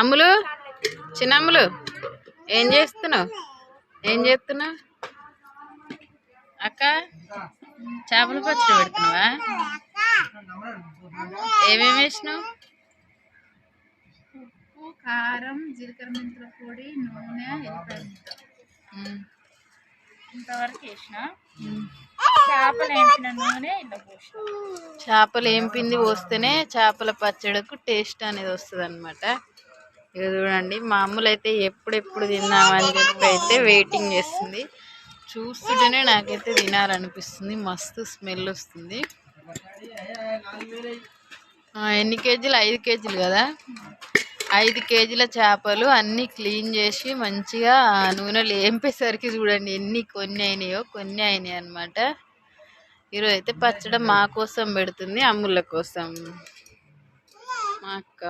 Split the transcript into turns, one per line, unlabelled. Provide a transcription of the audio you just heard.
అమ్ములు, చిన్నమ్ములు ఏం చేస్తున్నావు? అక్క చేపల పచ్చడి పెడుతున్నావా? ఏమేమి వేసినావు?
ఉప్పు, కారం, జీలకర్ర మెంతుల పొడి, నూనె, ఎల్లిపాయ ముద్ద ఇంతవరకు వేసిన. చేపలు వేపిన నూనె ఇలా పోసిన.
చేపలు ఏంపింది పోస్తేనే చేపల పచ్చడికు టేస్ట్ అనేది వస్తుంది అనమాట. ఇక చూడండి, మామూలు అయితే ఎప్పుడెప్పుడు తిన్నామని చెప్పి అయితే వెయిటింగ్ చేస్తుంది. చూస్తుంటేనే నాకైతే తినాలనిపిస్తుంది. మస్తు స్మెల్ వస్తుంది. ఎన్ని కేజీలు? 5 కేజీలు కదా. 5 కేజీల చేపలు అన్నీ క్లీన్ చేసి మంచిగా నూనెలు వేంపేసరికి చూడండి కొన్ని అయినాయి అనమాట. ఈరోజు అయితే పచ్చడి మా కోసం పెడుతుంది, అమ్ముల కోసం. మా అక్క